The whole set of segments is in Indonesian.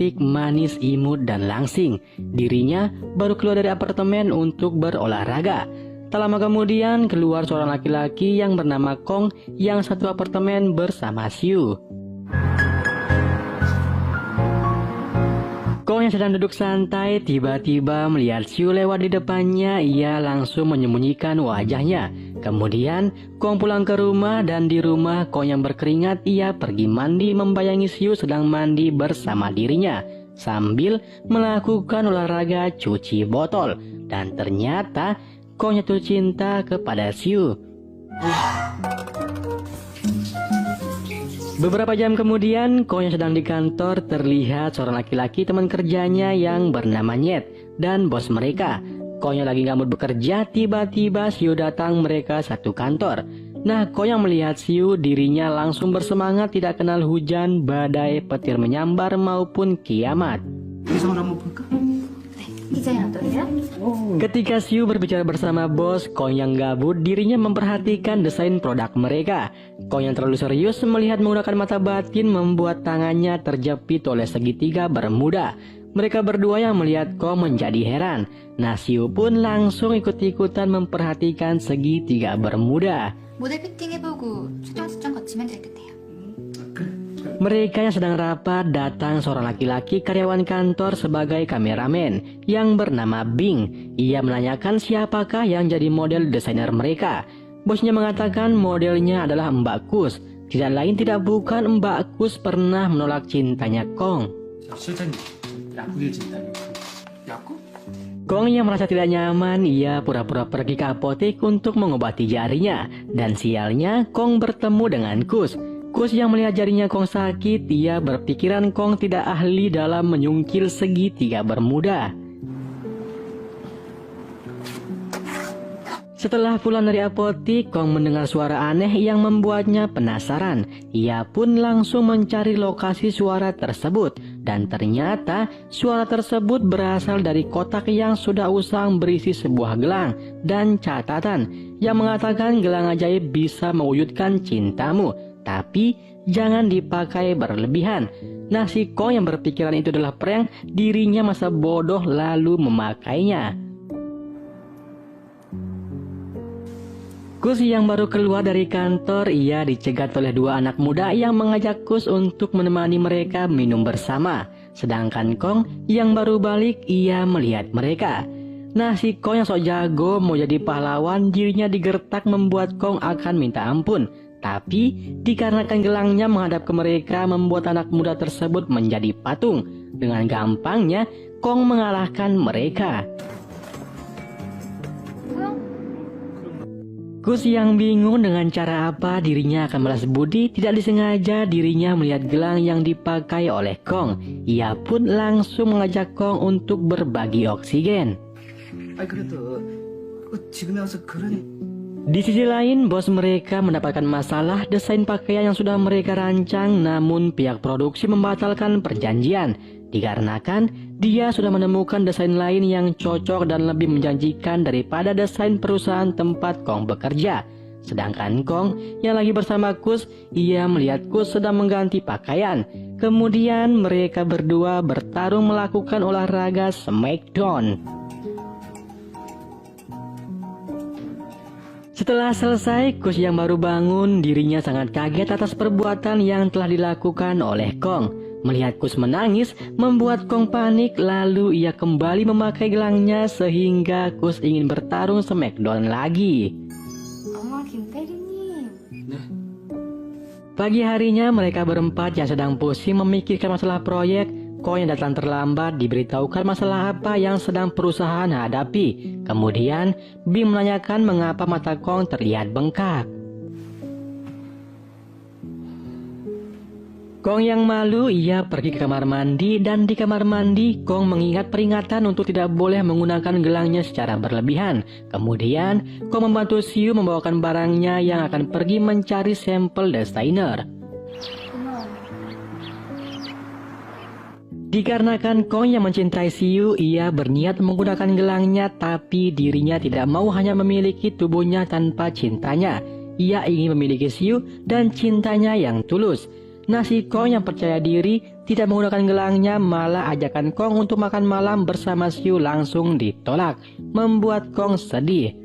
cantik, manis, imut, dan langsing. Dirinya baru keluar dari apartemen untuk berolahraga. Tak lama kemudian keluar seorang laki-laki yang bernama Kong yang satu apartemen bersama Siu. Kong yang sedang duduk santai tiba-tiba melihat Siu lewat di depannya. Ia langsung menyembunyikan wajahnya. Kemudian Kong pulang ke rumah dan di rumah Kong yang berkeringat ia pergi mandi membayangi Siu sedang mandi bersama dirinya sambil melakukan olahraga cuci botol. Dan ternyata Kong jatuh cinta kepada Siu. Beberapa jam kemudian, Kong yang sedang di kantor terlihat seorang laki-laki teman kerjanya yang bernama Nyet dan bos mereka. Kong yang lagi nggak mood bekerja, tiba-tiba Siu datang mereka satu kantor. Nah, Kong yang melihat Siu, dirinya langsung bersemangat tidak kenal hujan, badai, petir menyambar maupun kiamat. Ketika Siu berbicara bersama bos, Kong yang gabut dirinya memperhatikan desain produk mereka. Kong yang terlalu serius melihat menggunakan mata batin membuat tangannya terjepit oleh segitiga bermuda. Mereka berdua yang melihat Kong menjadi heran. Nah, Siu pun langsung ikut-ikutan memperhatikan segitiga bermuda. 모델 피팅 해보고 수정 같이 만들어야 겠대요. Mereka yang sedang rapat datang seorang laki-laki karyawan kantor sebagai kameramen yang bernama Bing. Ia menanyakan siapakah yang jadi model desainer mereka. Bosnya mengatakan modelnya adalah Mbak Kus. Tidak lain tidak bukan Mbak Kus pernah menolak cintanya Kong. Kong yang merasa tidak nyaman, ia pura-pura pergi ke apotek untuk mengobati jarinya. Dan sialnya Kong bertemu dengan Kus. Kus yang melihat jarinya Kong sakit, ia berpikiran Kong tidak ahli dalam menyungkil segitiga bermuda. Setelah pulang dari apotik, Kong mendengar suara aneh yang membuatnya penasaran. Ia pun langsung mencari lokasi suara tersebut. Dan ternyata suara tersebut berasal dari kotak yang sudah usang berisi sebuah gelang dan catatan yang mengatakan gelang ajaib bisa mewujudkan cintamu. Tapi jangan dipakai berlebihan. Nah, si Kong yang berpikiran itu adalah prank, dirinya masa bodoh lalu memakainya. Kus yang baru keluar dari kantor, ia dicegat oleh dua anak muda yang mengajak Kus untuk menemani mereka minum bersama. Sedangkan Kong yang baru balik, ia melihat mereka. Nah, si Kong yang sok jago mau jadi pahlawan, dirinya digertak membuat Kong akan minta ampun. Tapi dikarenakan gelangnya menghadap ke mereka membuat anak muda tersebut menjadi patung. Dengan gampangnya Kong mengalahkan mereka. Kus yang bingung dengan cara apa dirinya akan balas budi, tidak disengaja dirinya melihat gelang yang dipakai oleh Kong. Ia pun langsung mengajak Kong untuk berbagi oksigen. Di sisi lain, bos mereka mendapatkan masalah desain pakaian yang sudah mereka rancang, namun pihak produksi membatalkan perjanjian. Dikarenakan dia sudah menemukan desain lain yang cocok dan lebih menjanjikan daripada desain perusahaan tempat Kong bekerja. Sedangkan Kong yang lagi bersama Kus, ia melihat Kus sedang mengganti pakaian. Kemudian mereka berdua bertarung melakukan olahraga smackdown. Setelah selesai, Kus yang baru bangun, dirinya sangat kaget atas perbuatan yang telah dilakukan oleh Kong. Melihat Kus menangis, membuat Kong panik, lalu ia kembali memakai gelangnya sehingga Kus ingin bertarung smackdown lagi. Pagi harinya mereka berempat yang sedang pusing memikirkan masalah proyek. Kong yang datang terlambat diberitahukan masalah apa yang sedang perusahaan hadapi. Kemudian Bing menanyakan mengapa mata Kong terlihat bengkak. Kong yang malu, ia pergi ke kamar mandi dan di kamar mandi Kong mengingat peringatan untuk tidak boleh menggunakan gelangnya secara berlebihan. Kemudian Kong membantu Siu membawakan barangnya yang akan pergi mencari sampel desainer. Dikarenakan Kong yang mencintai Siu, ia berniat menggunakan gelangnya, tapi dirinya tidak mau hanya memiliki tubuhnya tanpa cintanya. Ia ingin memiliki Siu dan cintanya yang tulus. Nah, si Kong yang percaya diri tidak menggunakan gelangnya, malah ajakan Kong untuk makan malam bersama Siu langsung ditolak, membuat Kong sedih.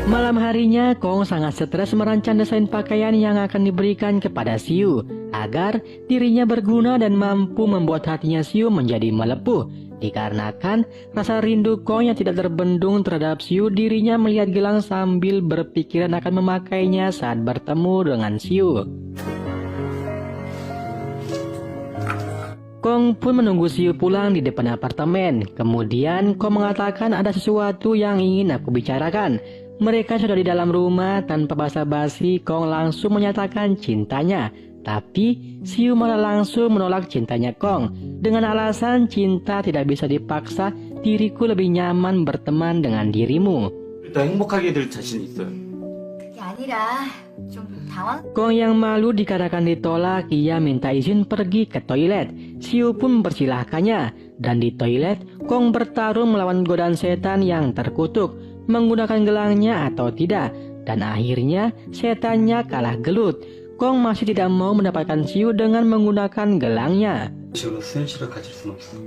Malam harinya, Kong sangat stres merancang desain pakaian yang akan diberikan kepada Siu, agar dirinya berguna dan mampu membuat hatinya Siu menjadi melepuh. Dikarenakan rasa rindu Kong yang tidak terbendung terhadap Siu, dirinya melihat gelang sambil berpikiran akan memakainya saat bertemu dengan Siu. Kong pun menunggu Siu pulang di depan apartemen. Kemudian Kong mengatakan ada sesuatu yang ingin aku bicarakan. Mereka sudah di dalam rumah, tanpa basa-basi Kong langsung menyatakan cintanya. Tapi Siu malah langsung menolak cintanya Kong dengan alasan cinta tidak bisa dipaksa, diriku lebih nyaman berteman dengan dirimu. 더 행복하게 될 자신 있어요. 그게 아니라 좀 당황. Kong yang malu dikarenakan ditolak, ia minta izin pergi ke toilet. Siu pun mempersilahkannya, dan di toilet Kong bertarung melawan godaan setan yang terkutuk, menggunakan gelangnya atau tidak, dan akhirnya setannya kalah gelut. Kong masih tidak mau mendapatkan Siu dengan menggunakan gelangnya. 식으로 수현씨를 가질 순 없어.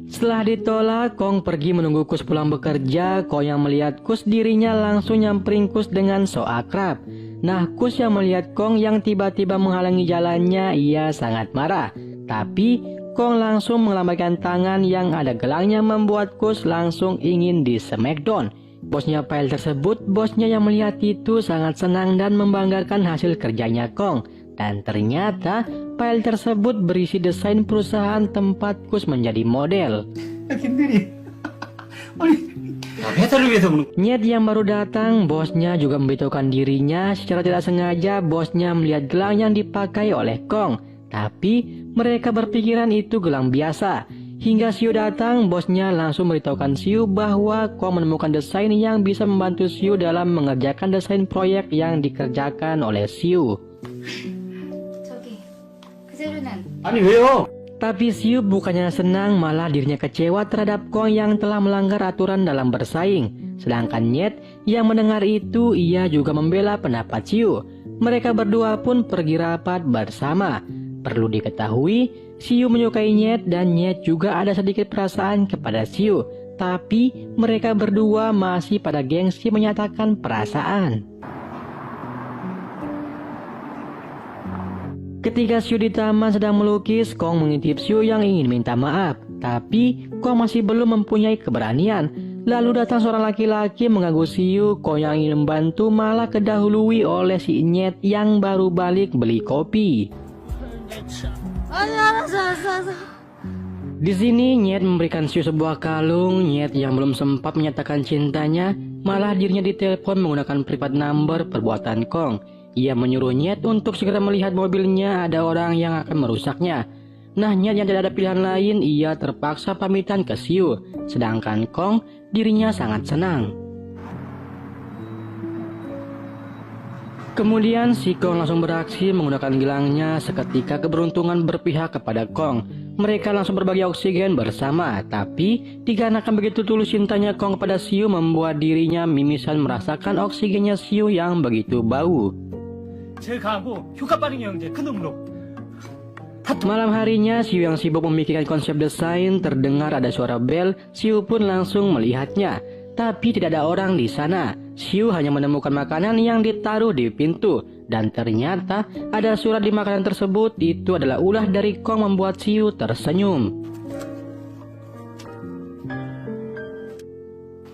Setelah ditolak, Kong pergi menunggu Kus pulang bekerja. Kong yang melihat Kus, dirinya langsung nyamperin Kus dengan so akrab. Nah, Kus yang melihat Kong yang tiba-tiba menghalangi jalannya, ia sangat marah. Tapi Kong langsung melambaikan tangan yang ada gelangnya, membuat Kus langsung ingin di smackdown. Bosnya file tersebut, bosnya yang melihat itu sangat senang dan membanggakan hasil kerjanya Kong. Dan ternyata file tersebut berisi desain perusahaan tempat Kus menjadi model. 김대리, 아니, 야, 회사를 위해서 그런. Nyet yang baru datang, bosnya juga memberitahukan dirinya. Secara tidak sengaja, bosnya melihat gelang yang dipakai oleh Kong. Tapi mereka berpikiran itu gelang biasa. Hingga Siu datang, bosnya langsung memberitahukan Siu bahwa Kong menemukan desain yang bisa membantu Siu dalam mengerjakan desain proyek yang dikerjakan oleh Siu. 저기 그 재료는 아니 왜요? Tapi Siu bukannya senang, malah dirinya kecewa terhadap Kong yang telah melanggar aturan dalam bersaing. Sedangkan Nyet yang mendengar itu, ia juga membela pendapat Siu. Mereka berdua pun pergi rapat bersama. Perlu diketahui, Siu menyukai Nyet dan Nyet juga ada sedikit perasaan kepada Siu. Tapi mereka berdua masih pada gengsi menyatakan perasaan. Ketika Siu di taman sedang melukis, Kong mengintip Siu yang ingin minta maaf. Tapi Kong masih belum mempunyai keberanian. Lalu datang seorang laki-laki mengganggu Siu. Kong yang ingin membantu malah kedahului oleh si Nyet yang baru balik beli kopi. Di sini Nyet memberikan Siu sebuah kalung. Nyet yang belum sempat menyatakan cintanya, malah dirinya ditelepon menggunakan private number perbuatan Kong. Ia menyuruh Nyet untuk segera melihat mobilnya, ada orang yang akan merusaknya. Nah, Nyet yang tidak ada pilihan lain, ia terpaksa pamitan ke Siu. Sedangkan Kong, dirinya sangat senang. Kemudian si Kong langsung beraksi menggunakan gelangnya. Seketika keberuntungan berpihak kepada Kong. Mereka langsung berbagi oksigen bersama. Tapi dikarenakan begitu tulus cintanya Kong kepada Siu, membuat dirinya mimisan merasakan oksigennya Siu yang begitu bau. 제일 강하고 효과 반응이 형제 큰 놈으로. Malam harinya, Siu yang sibuk memikirkan konsep desain, terdengar ada suara bel. Siu pun langsung melihatnya. Tapi tidak ada orang di sana. Siu hanya menemukan makanan yang ditaruh di pintu. Dan ternyata ada surat di makanan tersebut. Itu adalah ulah dari Kong, membuat Siu tersenyum.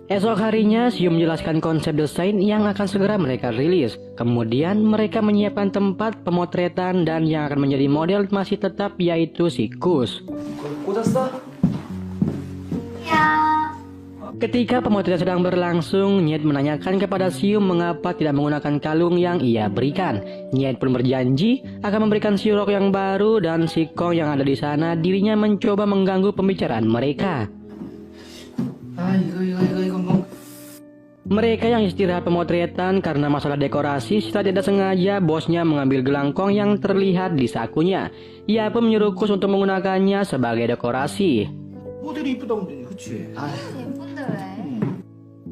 Esok harinya, Siu menjelaskan konsep desain yang akan segera mereka rilis. Kemudian mereka menyiapkan tempat pemotretan dan yang akan menjadi model masih tetap yaitu si Kus. 꽂았어? 야 Ketika pemotretan sedang berlangsung, Nyet menanyakan kepada Siu mengapa tidak menggunakan kalung yang ia berikan. Nyet pun berjanji akan memberikan Siu rok yang baru, dan si Kong yang ada di sana dirinya mencoba mengganggu pembicaraan mereka. 아 이거. Mereka yang istirahat pemotretan karena masalah dekorasi, setelah tidak sengaja bosnya mengambil gelang Kong yang terlihat di sakunya. Ia pun menyuruh Kus untuk menggunakannya sebagai dekorasi. 모델이 이쁘다고 그러더니 그치? 아, 예쁜데 왜?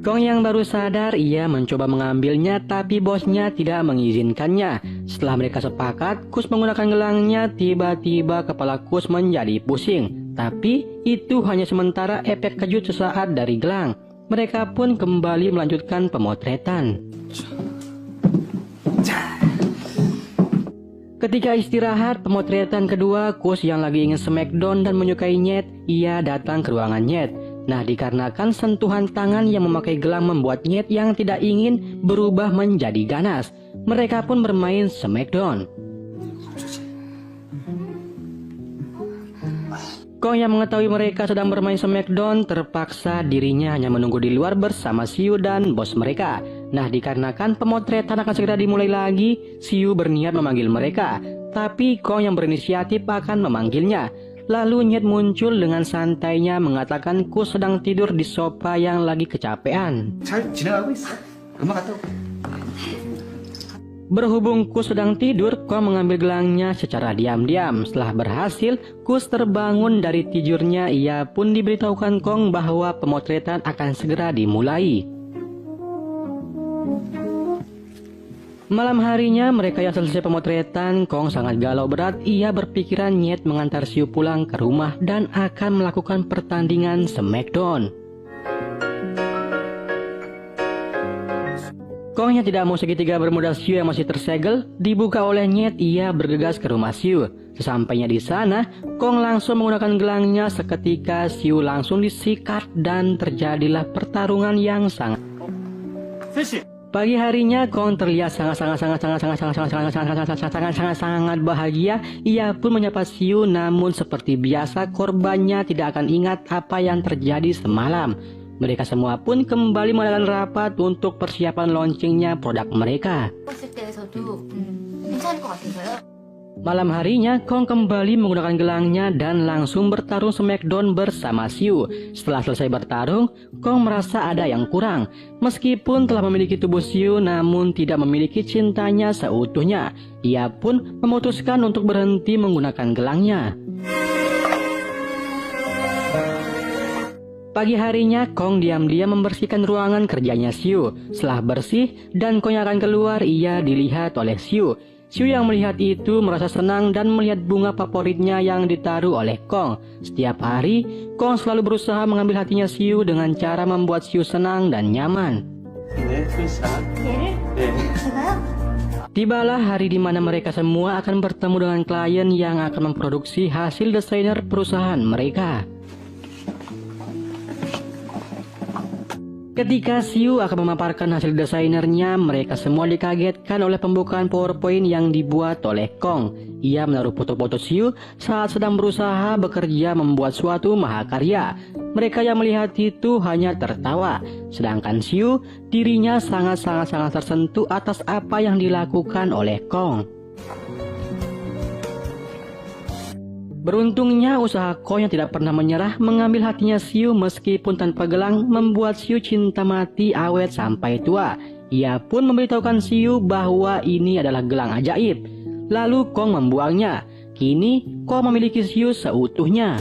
Kong yang baru sadar, ia mencoba mengambilnya tapi bosnya tidak mengizinkannya. Setelah mereka sepakat, Kus menggunakan gelangnya, tiba-tiba kepala Kus menjadi pusing. Tapi itu hanya sementara efek kejut sesaat dari gelang. Mereka pun kembali melanjutkan pemotretan. Ketika istirahat pemotretan kedua, Kus yang lagi ingin smackdown dan menyukai Nyet, ia datang ke ruangan Nyet. Nah, dikarenakan sentuhan tangan yang memakai gelang membuat Nyet yang tidak ingin berubah menjadi ganas. Mereka pun bermain smackdown. Kong yang mengetahui mereka sedang bermain smackdown terpaksa dirinya hanya menunggu di luar bersama Siu dan bos mereka. Nah, dikarenakan pemotretan akan segera dimulai lagi, Siu berniat memanggil mereka. Tapi Kong yang berinisiatif akan memanggilnya. Lalu Nyet muncul dengan santainya mengatakan Kus sedang tidur di sofa yang lagi kecapean. 잘 지나가고 있어. 금방 갔다 올게. Berhubung Kus sedang tidur, Kong mengambil gelangnya secara diam-diam. Setelah berhasil, Kus terbangun dari tidurnya. Ia pun diberitahukan Kong bahwa pemotretan akan segera dimulai. Malam harinya mereka yang selesai pemotretan, Kong sangat galau berat. Ia berpikiran Nyet mengantar Siu pulang ke rumah dan akan melakukan pertandingan smackdown. Kong yang tidak mau segitiga bermodal Siu yang masih tersegel dibuka oleh Nyet. Ia bergegas ke rumah Siu. Sesampainya di sana, Kong langsung menggunakan gelangnya. Seketika Siu langsung disikat dan terjadilah pertarungan yang sangat. 셋이 Pagi harinya Kong terlihat sangat bahagia. Ia pun menyapa Siu, namun seperti biasa korbannya tidak akan ingat apa yang terjadi semalam. Mereka semua pun kembali mengadakan rapat untuk persiapan launchingnya produk mereka. 했을 때에서도 괜찮을 것 같아서요. Malam harinya Kong kembali menggunakan gelangnya dan langsung bertarung smackdown bersama Siu. Setelah selesai bertarung, Kong merasa ada yang kurang. Meskipun telah memiliki tubuh Siu, namun tidak memiliki cintanya seutuhnya. Ia pun memutuskan untuk berhenti menggunakan gelangnya. Pagi harinya Kong diam-diam membersihkan ruangan kerjanya Siu. Setelah bersih dan Kong yang akan keluar, ia dilihat oleh Siu. Siu yang melihat itu merasa senang dan melihat bunga favoritnya yang ditaruh oleh Kong. Setiap hari, Kong selalu berusaha mengambil hatinya Siu dengan cara membuat Siu senang dan nyaman. 네, 크리스찬. 얘를 네. 제가요? Tibalah hari di mana mereka semua akan bertemu dengan klien yang akan memproduksi hasil desainer perusahaan mereka. Ketika Siu akan memaparkan hasil desainernya, mereka semua dikagetkan oleh pembukaan PowerPoint yang dibuat oleh Kong. Ia menaruh foto-foto Siu saat sedang berusaha bekerja membuat suatu mahakarya. Mereka yang melihat itu hanya tertawa. Sedangkan Siu, dirinya sangat tersentuh atas apa yang dilakukan oleh Kong. Beruntungnya usaha Kong yang tidak pernah menyerah mengambil hatinya Siu meskipun tanpa gelang membuat Siu cinta mati awet sampai tua. Ia pun memberitahukan Siu bahwa ini adalah gelang ajaib. Lalu Kong membuangnya. Kini Kong memiliki Siu seutuhnya.